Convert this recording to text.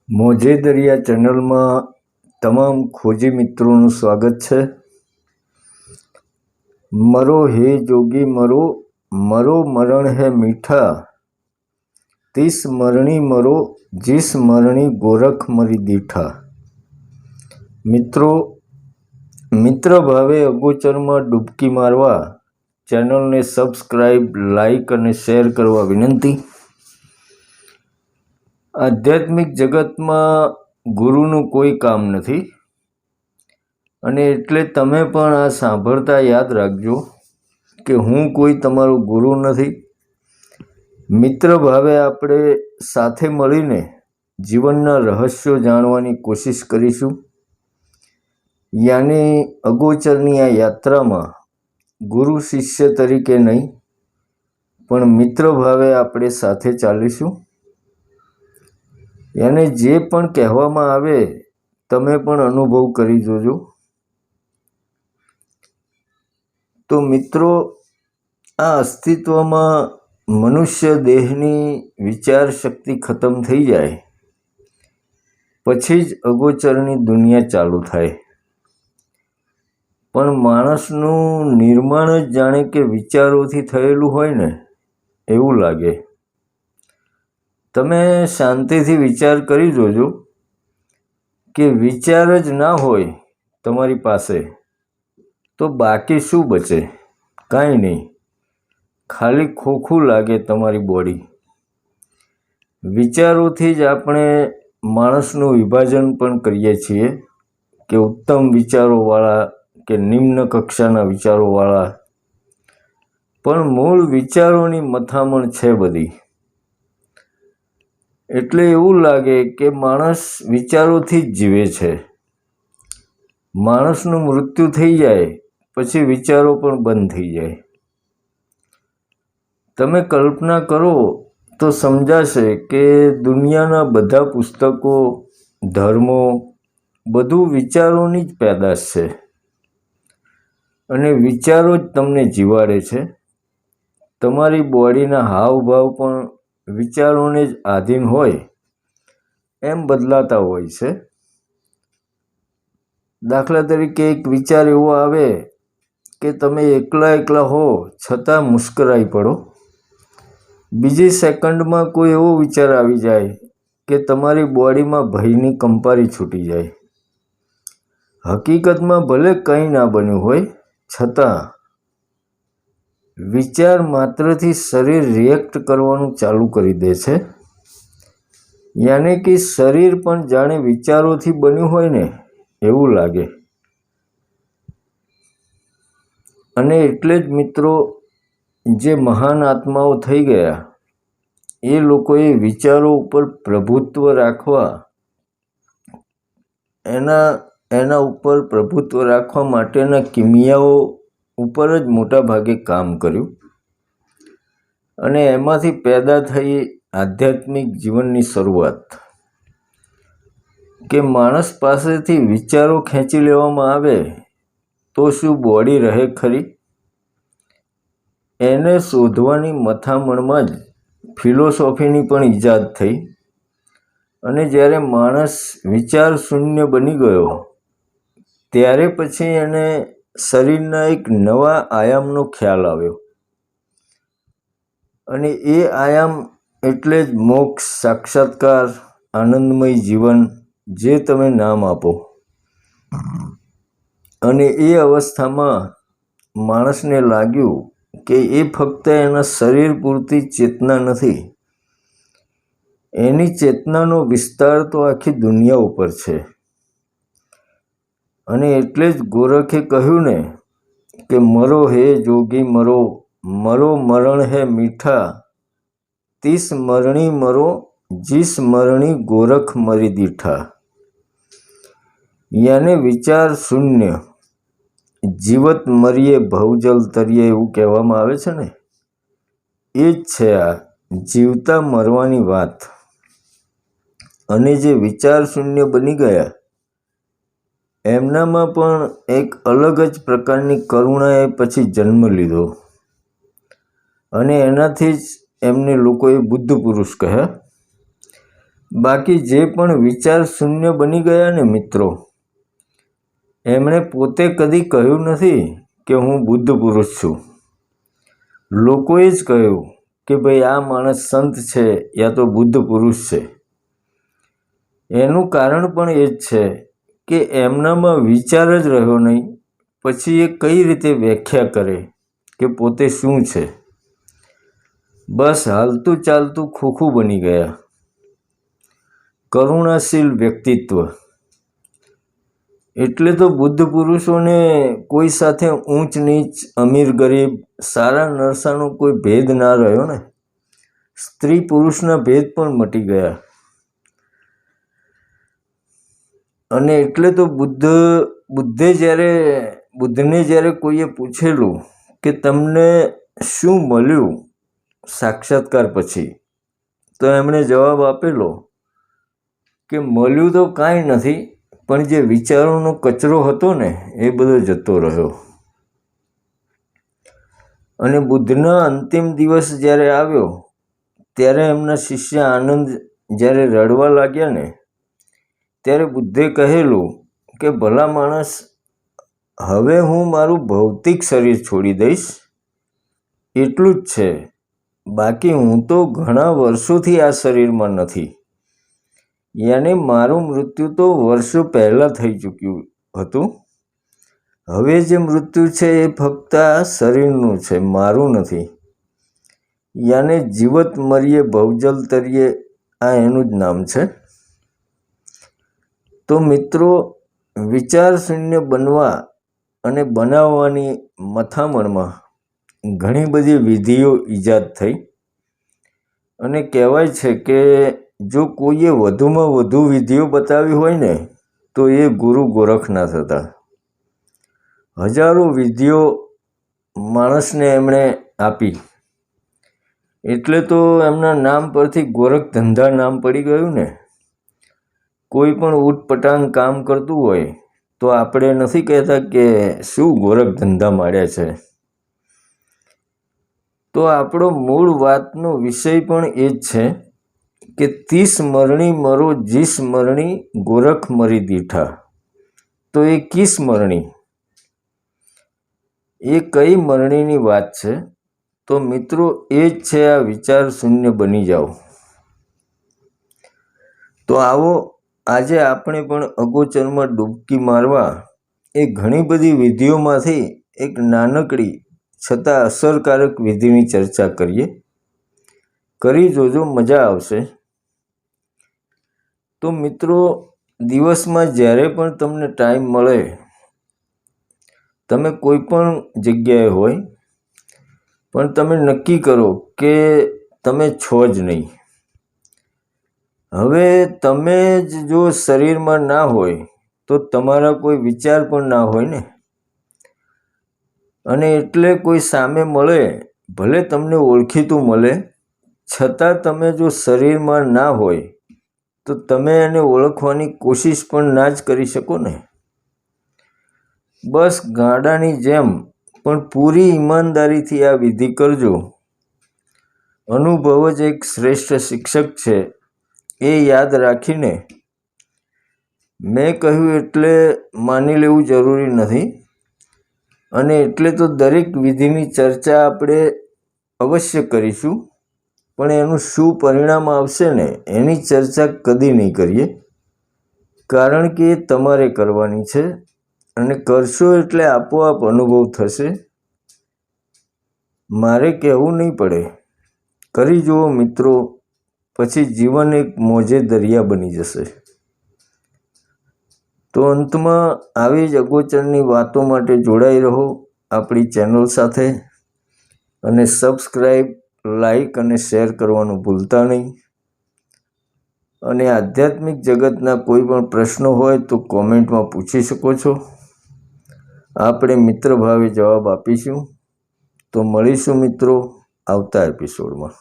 મોજે દરિયા ચેનલમાં તમામ ખોજી મિત્રોનું સ્વાગત છે। મરો હે જોગી મરો, મરો મરણ હે મીઠા, તીસ મરણી મરો, જીસ મરણી ગોરખ મરી દીઠા। મિત્રો, મિત્ર ભાવે અગોચરમાં ડૂબકી મારવા ચેનલને સબસ્ક્રાઈબ, લાઈક અને શેર કરવા વિનંતી। આધ્યાત્મિક જગતમાં ગુરુનું કોઈ કામ નથી અને એટલે તમે પણ આ સાંભળતા યાદ રાખજો કે હું કોઈ તમારો ગુરુ નથી। મિત્ર ભાવે આપણે સાથે મળીને જીવનના રહસ્યો જાણવાની કોશિશ કરીશું। યાની અગોચરની આ યાત્રામાં ગુરુ શિષ્ય તરીકે નહીં પણ મિત્ર ભાવે આપણે સાથે ચાલીશું। એને જે પણ કહેવામાં આવે તમે પણ અનુભવ કરી જોજો। તો મિત્રો, આ અસ્તિત્વમાં મનુષ્ય દેહની વિચાર શક્તિ ખતમ થઈ જાય પછી જ અગોચરની દુનિયા ચાલુ થાય। પણ માણસનું નિર્માણ જ જાણે કે વિચારોથી થયેલું હોય ને એવું લાગે। તમે શાંતિથી વિચાર કરી જોજો કે વિચાર જ ના હોય તમારી પાસે તો બાકી શું બચે? કાંઈ નહીં, ખાલી ખોખું લાગે તમારી બોડી। વિચારોથી જ આપણે માણસનું વિભાજન પણ કરીએ છીએ કે ઉત્તમ વિચારોવાળા કે નિમ્ન કક્ષાના વિચારોવાળા, પણ મૂળ વિચારોની મથામણ છે બધી। એટલે એવું લાગે કે માણસ વિચારોથી જ જીવે છે। માણસનું મૃત્યુ થઈ જાય પછી વિચારો પણ બંધ થઈ જાય। તમે કલ્પના કરો તો સમજાશે કે દુનિયાના બધા પુસ્તકો, ધર્મો, બધું વિચારોની જ પેદાશ છે અને વિચારો જ તમને જીવાડે છે। તમારી બોડીના હાવભાવ પણ વિચારોને જ આધીન હોય એમ બદલાતા હોય છે। દાખલા તરીકે એક વિચાર એવો આવે કે તમે એકલા હો છતાં મુસ્કરાઈ પડો। બીજી સેકન્ડમાં કોઈ એવો વિચાર આવી જાય કે તમારી બોડીમાં ભયની કંપારી છૂટી જાય। હકીકતમાં ભલે કંઈ ના બન્યું હોય છતાં વિચાર માત્રથી શરીર રિએક્ટ કરવાનું ચાલુ કરી દે છે। યાની કે શરીર પણ જાણે વિચારોથી બન્યું હોય ને એવું લાગે। અને એટલે જ મિત્રો, જે મહાન આત્માઓ થઈ ગયા એ લોકોએ વિચારો ઉપર પ્રભુત્વ રાખવા એના ઉપર પ્રભુત્વ રાખવા માટેના કિમિયાઓ ઉપર જ મોટા ભાગે કામ કર્યું અને એમાંથી પેદા થઈ આધ્યાત્મિક જીવનની શરૂઆત। કે માણસ પાસેથી વિચારો ખેંચી લેવામાં આવે તો શું બોડી રહે ખરી? એને શોધવાની મથામણમાં જ ફિલોસોફીની પણ ઈજાદ થઈ અને જ્યારે માણસ વિચાર શૂન્ય બની ગયો ત્યારે પછી એને શરીરના એક નવા આયામનો ખ્યાલ આવ્યો અને એ આયામ એટલે જ મોક્ષ, સાક્ષાત્કાર, આનંદમય જીવન, જે તમે નામ આપો। અને એ અવસ્થામાં માણસને લાગ્યું કે એ ફક્ત એના શરીર પૂરતી ચેતના નથી, એની ચેતનાનો વિસ્તાર તો આખી દુનિયા ઉપર છે। અને એટલે જ ગોરખે કહ્યું ને કે મરો હે જોગી મરો, મરો મરણ હે મીઠા, તીસ મરણી મરો, જીસ મરણી ગોરખ મરી દીઠા। યાને વિચાર શૂન્ય, જીવત મરીએ ભવજલ તરીએ એવું કહેવામાં આવે છે ને, એ જ છે આ જીવતા મરવાની વાત। અને જે વિચાર શૂન્ય બની ગયા એમનામાં પણ એક અલગ જ પ્રકારની કરુણાએ પછી જન્મ લીધો અને એનાથી જ એમને લોકોએ બુદ્ધ પુરુષ કહ્યા। બાકી જે પણ વિચાર શૂન્ય બની ગયા ને મિત્રો, એમણે પોતે કદી કહ્યું નથી કે હું બુદ્ધ પુરુષ છું. લોકોએ જ કહ્યું કે ભાઈ આ માણસ સંત છે યા તો બુદ્ધ પુરુષ છે. એનું કારણ પણ એ જ છે કે એમનામાં વિચાર જ રહ્યો નહીં. પછી એ કઈ રીતે વ્યાખ્યા કરે કે પોતે શું છે? બસ હાલતું ચાલતું ખોખું બની ગયા. કરુણાશીલ વ્યક્તિત્વ એટલે તો બુદ્ધ પુરુષોને કોઈ સાથે ઊંચ નીચ, અમીર ગરીબ, સારા નરસાનો કોઈ ભેદ ના રહ્યો ને. સ્ત્રી પુરુષના ભેદ પણ મટી ગયા. અને એટલે તો બુદ્ધને જ્યારે કોઈએ પૂછેલું કે તમને શું મળ્યું સાક્ષાત્કાર પછી, તો એમણે જવાબ આપેલો કે મળ્યું તો કાંઈ નથી, પણ જે વિચારોનો કચરો હતો ને એ બધો જતો રહ્યો. અને બુદ્ધના અંતિમ દિવસ જ્યારે આવ્યો ત્યારે એમના શિષ્ય આનંદ જ્યારે રડવા લાગ્યા ને, ત્યારે બુદ્ધે કહેલું કે ભલા માણસ, હવે હું મારું ભૌતિક શરીર છોડી દઈશ, એટલું જ છે. બાકી હું તો ઘણા વર્ષોથી આ શરીરમાં નથી. યાને મારું મૃત્યુ તો વર્ષો પહેલાં થઈ ચૂક્યું હતું. હવે જે મૃત્યુ છે એ ફક્ત આ શરીરનું છે, મારું નથી. યાને જીવત મરીએ ભવજલ તરીએ, આ એનું જ નામ છે. તો મિત્રો, વિચાર શૂન્ય બનવા અને બનાવવાની મથામણમાં ઘણી બધી વિધિઓ ઈજાદ થઈ. અને કહેવાય છે કે જો કોઈએ વધુમાં વધુ વિધિઓ બતાવી હોય ને, તો એ ગુરુ ગોરખનાથ હતા. હજારો વિધિઓ માણસને એમણે આપી. એટલે તો એમના નામ પરથી ગોરખ ધંધા નામ પડી ગયું ને. કોઈ પણ ઊટપટાંગ કામ કરતું હોય તો આપણે નથી કહેતા કે શું ગોરખ ધંધા માંડ્યા છે. તો આપણો મૂળ વાતનો વિષય પણ એ જ છે કે 30 મરણી મરો જીસ મરણી ગોરખ મરી દીઠા. તો એ કિસ મરણી, એ કઈ મરણીની વાત છે? તો મિત્રો, એ જ છે આ વિચાર શૂન્ય બની જાઓ. તો આવો આજે આપણે પણ અગોચરમાં ડૂબકી મારવા એ ઘણી બધી વિધિઓમાંથી એક નાનકડી છતાં અસરકારક વિધિની ચર્ચા કરીએ. કરી જોજો, મજા આવશે. તો મિત્રો, દિવસમાં જ્યારે પણ તમને ટાઈમ મળે, તમે કોઈ પણ જગ્યાએ હોય, પણ તમે નક્કી કરો કે તમે છો જ નહીં. હવે તમે જ જો શરીરમાં ના હોય તો તમારા કોઈ વિચાર પણ ના હોય ને. અને એટલે કોઈ સામે મળે, ભલે તમને ઓળખીતું મળે, છતાં તમે જો શરીરમાં ના હોય તો તમે એને ઓળખવાની કોશિશ પણ ના જ કરી શકો ને. બસ ગાડાની જેમ પણ પૂરી ઈમાનદારીથી આ વિધિ કરજો. અનુભવ જ એક શ્રેષ્ઠ શિક્ષક છે, એ યાદ રાખીને મેં કહ્યું એટલે માની લેવું જરૂરી નથી. અને એટલે તો દરેક વિધિની ચર્ચા આપણે અવશ્ય કરીશું, પણ એનું શું પરિણામ આવશે ને એની ચર્ચા કદી નહીં કરીએ. કારણ કે એ તમારે કરવાની છે, અને કરશો એટલે આપોઆપ અનુભવ થશે. મારે કહેવું નહીં પડે. કરી જુઓ મિત્રો, પછી જીવન એક મોજે દરિયા બની જશે. તો અંતમાં આવી જ અગોચરની વાતો માટે જોડાઈ રહો આપણી ચેનલ સાથે. અને સબસ્ક્રાઈબ, લાઈક અને શેર કરવાનું ભૂલતા નહીં. અને આધ્યાત્મિક જગતના કોઈ પણ પ્રશ્નો હોય તો કોમેન્ટમાં પૂછી શકો છો. આપણે મિત્ર ભાવે જવાબ આપીશું. તો મળીશું મિત્રો આવતા એપિસોડમાં.